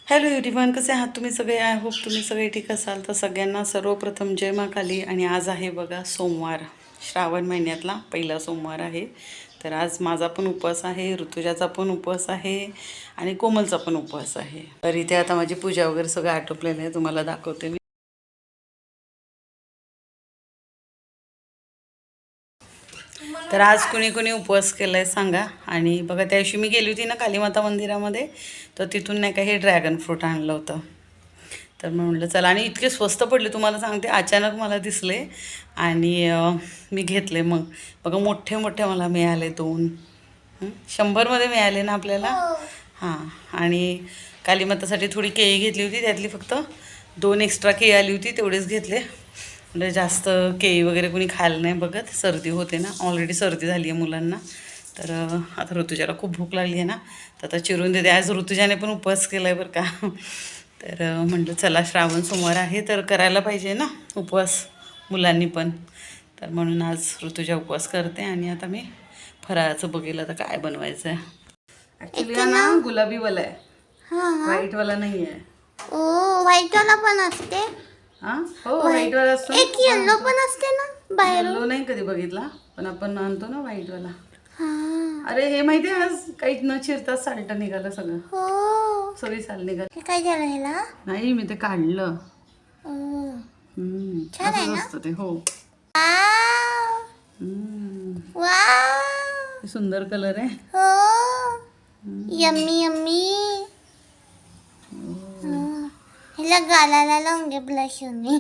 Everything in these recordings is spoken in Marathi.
हॅलो एव्हरीवन, कसे आहात तुम्ही सगळे? आय होप तुम्ही सगळे ठीक असाल. तर सगळ्यांना सर्वप्रथम जय मा काली. आणि आज आहे बघा सोमवार, श्रावण महिन्यातला पहिला सोमवार आहे. तर आज माझा पण उपवास आहे, ऋतुजाचा पण उपवास आहे आणि कोमलचा पण उपवास आहे. तर इथे आता माझी पूजा वगैरे सगळं आटोपलेलं आहे, तुम्हाला दाखवते मी. तर आज कुणी कुणी उपवास केला आहे सांगा. आणि बघा त्या दिवशी मी गेली होती ना कालीमाता मंदिरामध्ये, तर तिथून नाही का हे ड्रॅगन फ्रूट आणलं होतं. तर मी म्हटलं चला, आणि इतके स्वस्त पडले तुम्हाला सांगते, अचानक मला दिसले आणि मी घेतले. मग बघा मोठे मोठे मला मिळाले 2. 100मध्ये मिळाले ना आपल्याला. हां, आणि कालीमातासाठी थोडी केळी घेतली होती, त्यातली फक्त 2 एक्स्ट्रा केळी आली होती, तेवढेच घेतले. म्हणजे जास्त केळी वगैरे कोणी खायला नाही बघत, सर्दी होते ना, ऑलरेडी सर्दी झाली आहे मुलांना. तर आता ऋतुजाला खूप भूक लागली आहे ना, तर आता चिरून देते. आज ऋतुजाने पण उपवास केला आहे बरं का. तर म्हटलं चला, श्रावण सोमवार आहे तर करायला पाहिजे ना उपवास मुलांनी पण. तर म्हणून आज ऋतुजा उपवास करते. आणि आता मी फराळाचं बघेल आता काय बनवायचं आहे. ॲक्च्युली हा ना गुलाबीवाला आहे, व्हाईटवाला नाही आहे. ओ, व्हाईटवाला पण असते. हां हो, व्हाईटवाला असतो. एक येलो पण असते ना बाहेर. येल्लो नाही कधी बघितला, पण आपण आणतो ना व्हाईटवाला. हा. अरे हे माहिती आहे, आज काही न चिरता साल्ट निघालं सगळं, हो. सगळी साल निघाली. हे काय झालं ह्याला? नाही, मी ते काढलं. ओ. छान आहे असंच ना? असतं ते. हो. वाव. वाव. सुंदर कलर आहे. हो. Yummy yummy. ह्याला गालाला लावून घे ब्लश होऊन.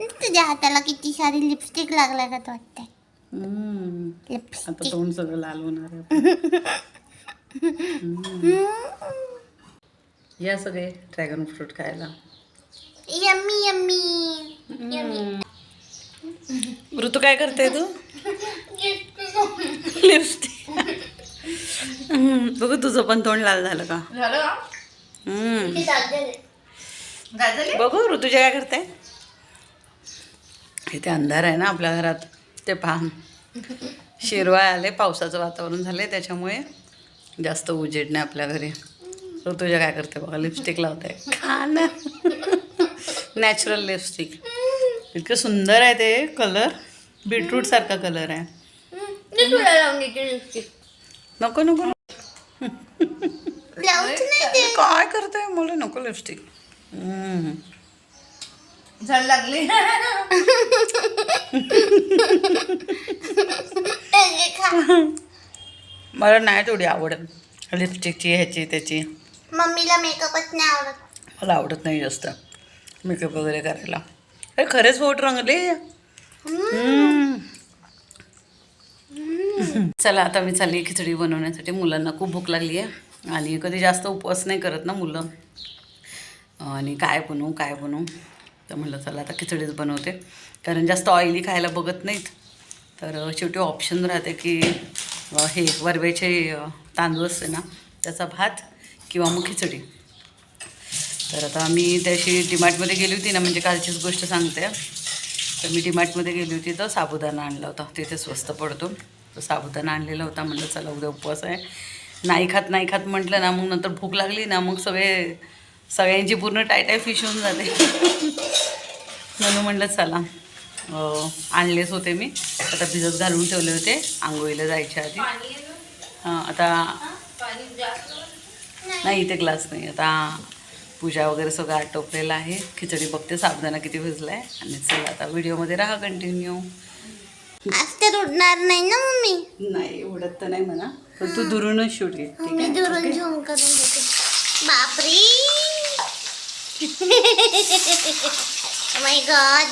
तुझ्या हाताला किती सारी लिपस्टिक लागल्या का वाटतंय. आता लिपस्टिक. तोंड सगळं लाल होणार आहे. या सगळे ड्रॅगन फ्रूट खायला. Yummy yummy. ऋतू काय करते तू? लिपस्टिक. बघू तुझं पण तोंड लाल झालं का? बघू ऋतुजा काय करते. इथे अंधार आहे ना आपल्या घरात, ते पहा. शिरवाळ आले, पावसाचं वातावरण झालंय, त्याच्यामुळे जास्त उजेड नाही आपल्या घरी. ऋतुजा काय करते बघा, लिपस्टिक लावते. खाणं नॅचरल लिपस्टिक. इतकं सुंदर आहे ते कलर, बीटरूट सारखा कलर आहे. नको नको, काय करते, मला नको लिपस्टिक. झाड लागली. मला नाही तेवढी आवड लिपस्टिकची, ह्याची त्याची. मम्मीला मेकअपच नाही आवडत. मला आवडत नाही जास्त मेकअप वगैरे करायला. अरे खरेच बोट रंगले. चला, आता मी चालली खिचडी बनवण्यासाठी. मुलांना खूप भूक लागली आहे आणि कधी जास्त उपवास नाही करत ना मुलं. आणि काय बनवू तर म्हटलं चला आता खिचडीच बनवते, कारण जास्त ऑइली खायला बघत नाहीत. तर शेवटी ऑप्शन राहते की हे वरवेचे तांदूळ असते ना, त्याचा भात किंवा मग खिचडी. तर आता मी त्याशी डीमार्टमध्ये गेली होती ना, म्हणजे कालचीच गोष्ट सांगते. तर मी डीमार्टमध्ये गेली होती, तर साबुदाणा आणला होता, तिथे स्वस्त पडतो. तर साबुदाणा आणलेला होता. म्हटलं चला उद्या उपवास आहे, नाही खात म्हटलं ना, मग नंतर भूक लागली ना, मग सगळ्यांची पूर्ण टाय फिश होऊन जाते. म्हणून म्हटलं चला, आणलेच होते मी, आता भिजत घालून ठेवले होते आंघोळीला जायच्या आधी. हां, आता नाही, इथे ग्लास नाही. आता पूजा वगैरे सगळं आटोपलेलं आहे. खिचडी बघते साबुदाणा किती भिजला आहे. आणि चला आता व्हिडिओमध्ये राहा कंटिन्यू. आज तर उडणार नाही ना मम्मी? नाही उडत तर नाही म्हणा, पण तू दुरूनच शूट घे. मी दुरून झूम करून देते. बापरे. माय गॉड,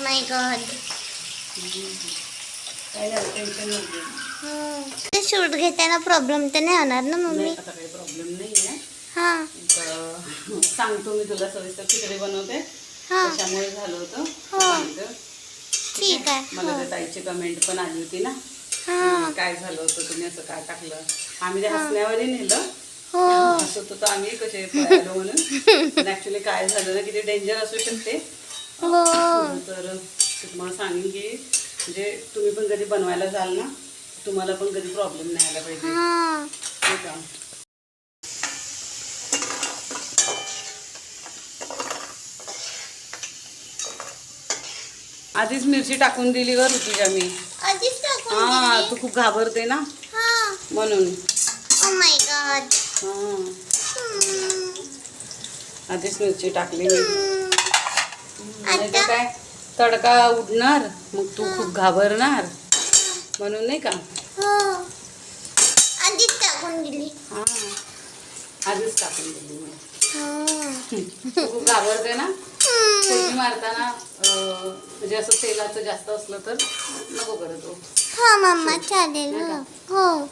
माय गॉड. ते शूट घेताना प्रॉब्लेम तर नाही होणार ना मम्मी? आता काही प्रॉब्लेम नाही आहे. हां सांगतो मी तुला सविस्तर. खिचडी बनवते हां, त्याच्यामुळे झालं होतं. ठीक आहे. मला त्या ताईची कमेंट पण आली होती ना, हां काय झालं होतं, तुम्ही असं काय टाकलं. आम्ही ते हसण्यावरही नेलं, हो. हसत होतो आम्ही कसे पळालो म्हणून. पण ॲक्च्युली काय झालं ना, किती डेंजर असू शकते. हो. तर तुम्हाला सांगेन की म्हणजे तुम्ही पण कधी बनवायला जाल ना, तुम्हाला पण कधी प्रॉब्लेम नाही आला पाहिजे. हां. ठीक आहे. आधीच मिरची टाकून दिली ग ऋतुजा मी. आधीच टाकून हा दिली. तू खूप घाबरते ना हा. म्हणून. Oh my God. हा आधीच मिरची टाकली मी. नाही तर काय तडका उडणार मग तू खूप घाबरणार म्हणून नाही का. हो. आधीच टाकून दिली. हा आधीच टाकून दिली मी. हो. तू खूप घाबरते ना शेती मारताना म्हणजे असं तेलाचं जास्त असलं तर नको करत हो. हा मम्मा चालेल. नाही का? हो.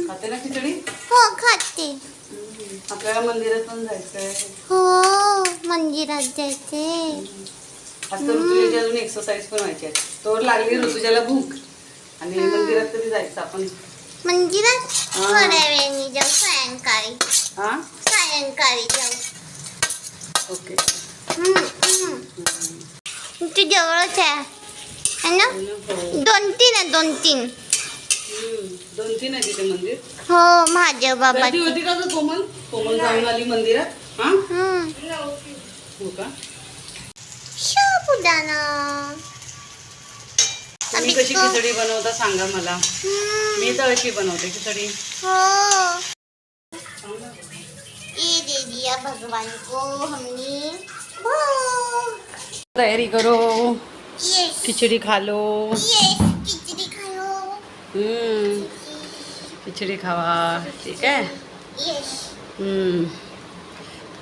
खाते ना खिचडी. हो खाते. आपल्याला मंदिरात पण जायचंय. हो मंदिरात जायचे. आज तर ऋतुजाची अजून एक्सरसाइज पण व्हायची आहे. तोवर लागली ऋतुजाला भूक आणि मंदिरात कधी जायचं आपण. मंदिरात हा. थोड्या वेळाने जाऊ सायंकाळी. हा सायंकाळी जाऊ. ओके. तू जवळच आहे ना. हो. 2-3 आहे 2-3. 2-3 आहे तिथे मंदिर. हो माझ्या बाबा. गर्दी होती का ग कोमल. कोमल जाऊन आली मंदिरात. हा हो का. साबुदाणा. तुम्ही कशी खिचडी बनवता सांगा मला. मी तर अशी बनवते खिचडी. हो. ये दे दिया भगवान को हमने भोग. तयारी करो यस खिचडी खा लो. यस खिचडी खाओ. खिचडी खावा ठीक आहे. यस.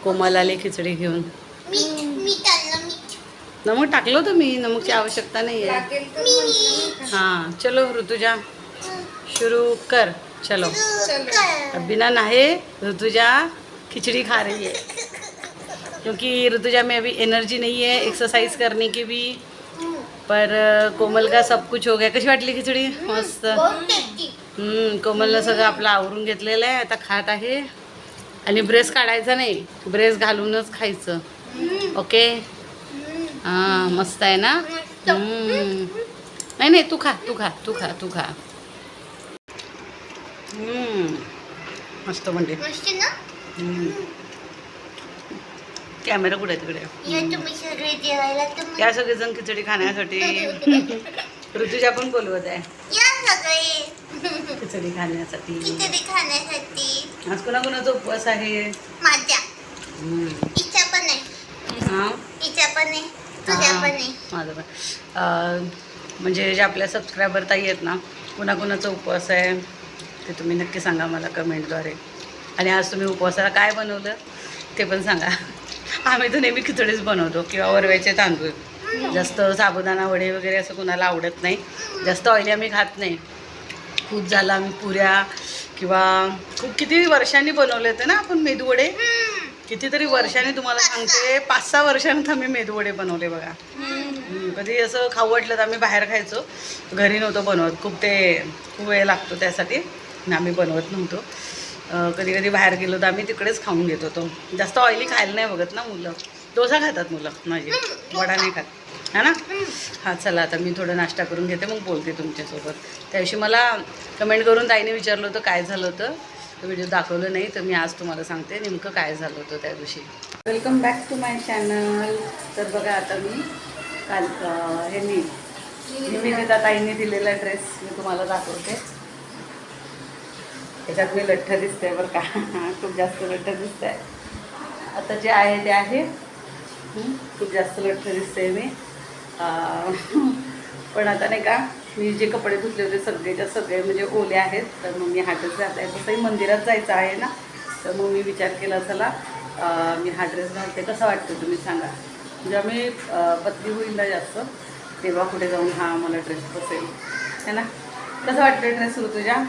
कोमल आली खिचडी घेऊन. मी टाकलं मीठ. नमक टाकलं होतं मी. नमकची आवश्यकता नाही आहे. हाँ चलो ऋतुजा शुरू कर. चलो बिना नहाए ऋतुजा खिचड़ी खा रही है क्योंकि ऋतुजा में अभी एनर्जी नहीं है एक्सरसाइज करने की भी. पर कोमल का सब कुछ हो गया. कशी वाटली खिचडी. मस्त. कोमलनं सगळं आपलं आवरून घेतलेलं आहे. आता खात आहे आणि ब्रेस काढायचा नाही. ब्रेस घालूनच खायचं. ओके. हां मस्त आहे ना. नाही तू खा तू खा तू खा तू खा. मस्त म्हणजे मस्त ना. कॅमेरा कुठे आहे तिकडे. या तुम्ही सगळे जेवायला तर या सगळेजण खिचडी खाण्यासाठी. ऋतुजा पण बोलवत आहे या सगळे खिचडी खाण्यासाठी. खिचडी खाण्यासाठी. आज कोणाकोणाचा उपवास आहे. माझ्या इच्छा पण आहे. हां इच्छा पण आहे. तुझ्या पण आहे. माझं पण म्हणजे जे आपल्या सबस्क्रायबर ताई आहेत ना कोणाकोणाचा उपवास आहे ते तुम्ही नक्की सांगा मला कमेंटद्वारे. आणि आज तुम्ही उपवासाला काय बनवलं ते पण सांगा. आम्ही तर नेहमी खिचडीच बनवतो किंवा वरव्याचे तांदूळ. जास्त साबुदाणा वडे वगैरे असं कोणाला आवडत नाही. जास्त ऑइली आम्ही खात नाही. खूप झालं आम्ही पुऱ्या किंवा खूप किती वर्षांनी बनवले होते ना आपण मेदूवडे. कितीतरी वर्षांनी तुम्हाला सांगते 5-6 वर्षांत आम्ही मेदूवडे बनवले बघा. कधी असं खाऊ वाटलं तर आम्ही बाहेर खायचो. घरी नव्हतो बनवत. खूप वेळ लागतो त्यासाठी आम्ही बनवत नव्हतो. कधी कधी बाहेर गेलो तर आम्ही तिकडेच खाऊन घेत होतो. जास्त ऑइली खायला नाही बघत ना मुलं. डोसा खातात मुलं माझी. वडा नाही खात है ना. हां चला आता मी थोडं नाश्ता करून घेते मग बोलते तुमच्यासोबत. त्याविषयी मला कमेंट करून ताईने विचारलं होतं काय झालं होतं. तो व्हिडिओ दाखवलं नाही तर मी आज तुम्हाला सांगते नेमकं काय झालं होतं त्या दिवशी. Welcome back to my channel. तर बघा आता मी काल निवेदिता ताईने दिलेला ड्रेस मी तुम्हाला दाखवते. त्याच्यात मी लठ्ठ दिसते बरं का. खूप जास्त लठ्ठ दिसते आहे. आता जे आहे ते आहे. खूप जास्त लठ्ठ दिसते मी. पण आता नाही का मी जे कपडे धुतले होते सगळेच्या सगळे म्हणजे ओले आहेत. तर मग मी हा ड्रेस घालते. तसंही मंदिरात जायचं आहे ना तर मग मी विचार केला चला मी हा ड्रेस घालते. कसा वाटतो तुम्ही सांगा. म्हणजे आम्ही पतली होईल ना जास्त तेव्हा कुठे जाऊन हा मला ड्रेस बसेल है ना. कसं वाटतं ड्रेस ऋतुजा.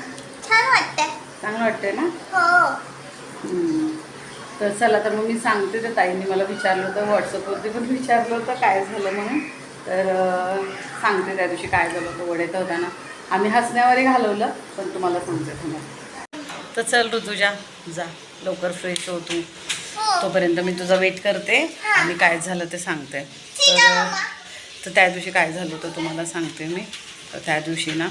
छान वाटतंय. चांगलं वाटतंय ना. हो. तर चला तर मग मी सांगते. त्या ताईंनी मला विचारलं होतं व्हॉट्सअपवरती पण विचारलं होतं काय झालं म्हणून. तर सांगते त्या दिवशी काय झालं होतं. वडेत होताना आम्ही हसण्यावरही घालवलं पण तुम्हाला सांगते तुम्हाला. तर चल ऋतुजा जा लवकर फ्रेश हो तू. तोपर्यंत मी तुझा वेट करते आणि काय झालं ते सांगते. तर त्या दिवशी काय झालं होतं तुम्हाला सांगते मी. तर त्या दिवशी ना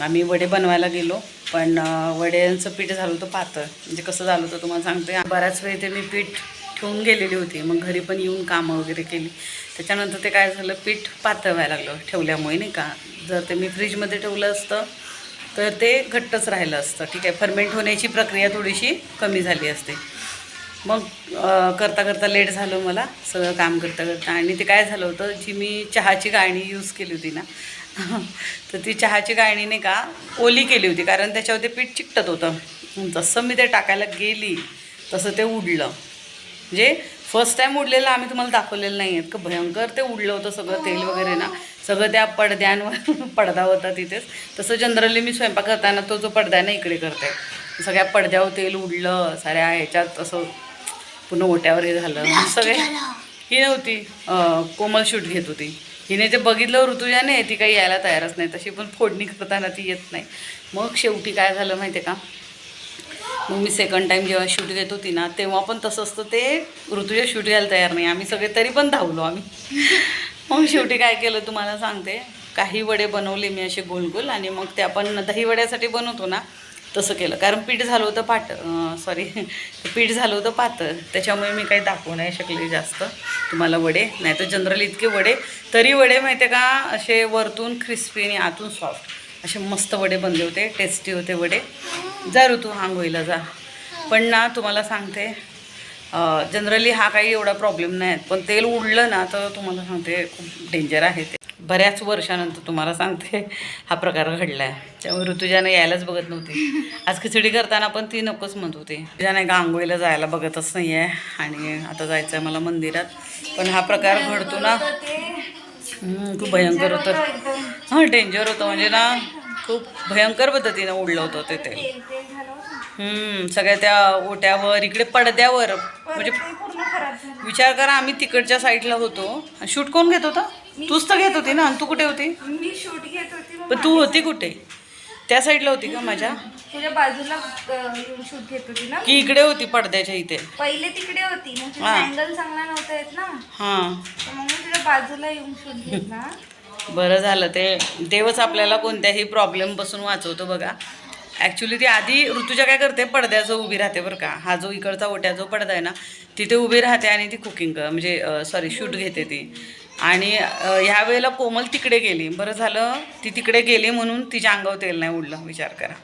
आम्ही वडे बनवायला गेलो पण वड्यांचं पीठ झालं होतं पातळ. म्हणजे कसं झालं होतं तुम्हाला सांगते. बराच वेळ ते मी पीठ ठेवून गेलेली होती. मग घरी पण येऊन कामं वगैरे केली त्याच्यानंतर ते काय झालं, पीठ पातळ व्हायला लागलं ठेवल्यामुळे नाही का. जर ते मी फ्रीजमध्ये ठेवलं असतं तर ते घट्टच राहिलं असतं. ठीक आहे, फर्मेंट होण्याची प्रक्रिया थोडीशी कमी झाली असते. मग करता करता लेट झालं मला सगळं काम करता करता. आणि ते काय झालं होतं, जी मी चहाची गाळणी यूज केली होती ना तर ती चहाची गाळणी नाही का ओली केली होती, कारण त्याच्यावर ते पीठ चिकटत होतं. जसं मी ते टाकायला गेली तसं ते उडलं. म्हणजे फर्स्ट टाईम उडलेलं आम्ही तुम्हाला दाखवलेलं नाही आहेत का, भयंकर ते उडलं होतं सगळं तेल वगैरे ना, सगळं त्या पडद्यांवर पडदा होता तिथेच. तसं जनरली मी स्वयंपाक करताना तो जो पडदा ना इकडे करते, सगळ्या पडद्यावर तेल उडलं, साऱ्या ह्याच्यात असं पुन्हा ओट्यावर हे झालं. सगळे ही नव्हती कोमल शूट घेत होती, हिने ते बघितलं ऋतुजाने, ती काही यायला तयारच नाही, तशी पण फोडणी करताना ती येत नाही. मग शेवटी काय झालं माहिती आहे का, मग मी सेकंड टाईम जेव्हा शूट घेत होती ना तेव्हा पण तसं असतं, ते ऋतुजा शूट घ्यायला तयार नाही, आम्ही सगळे तरी पण धावलो आम्ही. मग शेवटी काय केलं तुम्हाला सांगते, काही वडे बनवले मी असे गोल गोल, आणि मग ते आपण दही वड्यासाठी बनवतो ना तसं केलं. कारण पीठ झालं होतं पीठ झालं होतं पातळ, त्याच्यामुळे मी काही दाखवू नाही शकले जास्त तुम्हाला वडे. नाही तर जनरली इतके वडे, तरी वडे माहिती आहे का, असे वरतून क्रिस्पी आणि आतून सॉफ्ट असे मस्त वडे बनले होते, टेस्टी होते वडे. जा ऋतू आंघोळीला जा. पण ना तुम्हाला सांगते, जनरली हा काही एवढा प्रॉब्लेम नाही आहे, पण तेल उडलं ना तर तुम्हाला सांगते खूप डेंजर आहे ते. बऱ्याच वर्षानंतर तुम्हाला सांगते हा प्रकार घडला आहे. त्यामुळे ऋतुजाने यायलाच बघत नव्हती. आज खिचडी करताना पण ती नकोच म्हणत होती. ऋतुजा नाही का आंघोळीला जायला बघतच नाही आहे, आणि आता जायचं आहे मला मंदिरात. पण हा प्रकार घडतो ना खूप भयंकर होतं. हां, डेंजर होतं, म्हणजे ना खूप भयंकर पद्धतीनं उडलं होतं ते तेल. सगळ्या त्या ओट्यावर, इकडे पडद्यावर, म्हणजे विचार करा आम्ही तिकडच्या साईडला होतो. शूट कोण घेत होता? तूच तर घेत होती ना. आणि तू कुठे होती? मी शूट घेत होती. पण तू होती कुठे? त्या साईडला होती का माझ्या? तुझ्या बाजूला शूट घेत होती ना, की इकडे होती पडद्याच्या इथे? पहिले तिकडे होती, मग तुझा अँगल चांगला नव्हता येत ना, हां, मग तुझ्या बाजूला येऊन शूट घेतला. बरं झालं, ते देवच आपल्याला कोणत्याही प्रॉब्लेमपासून वाचवतो बघा. ॲक्च्युली ती आधी ऋतुजा काय करते, पडद्याचं उभी राहते बरं का. हा जो इकडचा ओट्या जो पडदा आहे ना तिथे उभी राहते आणि ती शूट घेते ती. आणि ह्या वेळेला कोमल तिकडे गेली. बरं झालं ती तिकडे गेली म्हणून तिच्या अंगावर तेल नाही उडलं, विचार करा.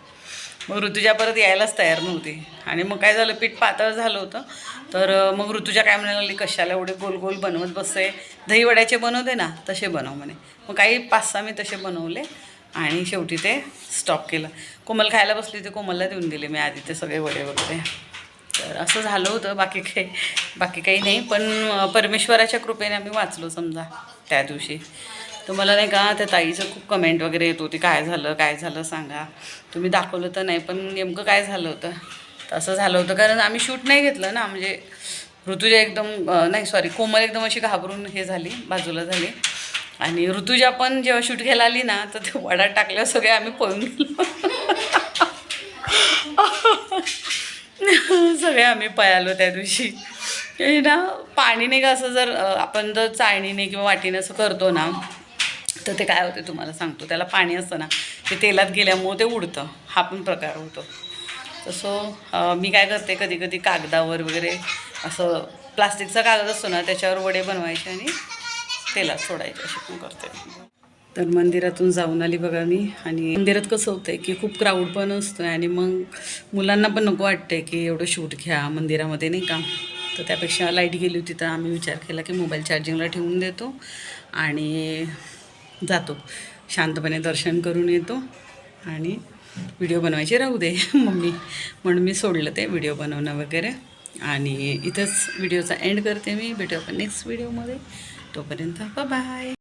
मग ऋतुजा परत यायलाच तयार नव्हती. आणि मग काय झालं, पीठ पातळ झालं होतं. तर मग ऋतुजा काय म्हणायला लागली, कशाला एवढे गोल गोल बनवत बसते, दही वड्याचे बनवते ना तसे बनव म्हणे. मग काही 5-6 मी तसे बनवले आणि शेवटी ते स्टॉप केलं. कोमल खायला बसली, ते कोमलला देऊन दिले मी आधी ते सगळे वडे वगैरे. तर असं झालं होतं, बाकी काही नाही. पण परमेश्वराच्या कृपेने आम्ही वाचलो समजा त्या दिवशी. तर मला नाही का त्या ताईचं खूप कमेंट वगैरे येत होती, काय झालं सांगा. तुम्ही दाखवलं तर नाही, पण नेमकं काय झालं होतं. तर असं झालं होतं कारण आम्ही शूट नाही घेतलं ना, म्हणजे ऋतुजा एकदम कोमल एकदम अशी घाबरून हे झाली, बाजूला झाली. आणि ऋतुजा पण जेव्हा शूट घ्यायला आली ना तर ते वडा टाकल्यावर सगळे आम्ही पळून गेलो. सगळे आम्ही पळालो त्या दिवशी. ना पाणी नाही का, असं जर आपण जर चाळणीने किंवा वाटीने असं करतो ना तर ते काय होते तुम्हाला सांगतो, त्याला पाणी असतं ना ते तेलात गेल्यामुळे ते उडतं. हा पण प्रकार होतो. तसं मी काय करते, कधी कधी कागदावर वगैरे असं प्लास्टिकचा कागद असतो ना त्याच्यावर वडे बनवायचे आणि तेलात सोडायचे, असे पण करते. तर मंदिरातून जाऊन आली बघा मी. आणि मंदिरात कसं होतं आहे की खूप क्राऊड पण असतं आणि मग मुलांना पण नको वाटतं की एवढं शूट घ्या मंदिरामध्ये नाही का. तर त्यापेक्षा लाईट गेली होती तर आम्ही विचार केला की मोबाईल चार्जिंगला ठेवून देतो आणि जातो, शांतपणे दर्शन करून येतो आणि व्हिडिओ बनवायचे राहू दे मम्मी म्हणून मी सोडलं ते व्हिडिओ बनवणं वगैरे. आणि इथंच व्हिडिओचा एंड करते मी. भेटू आपण नेक्स्ट व्हिडिओमध्ये. तोपर्यंत बाय.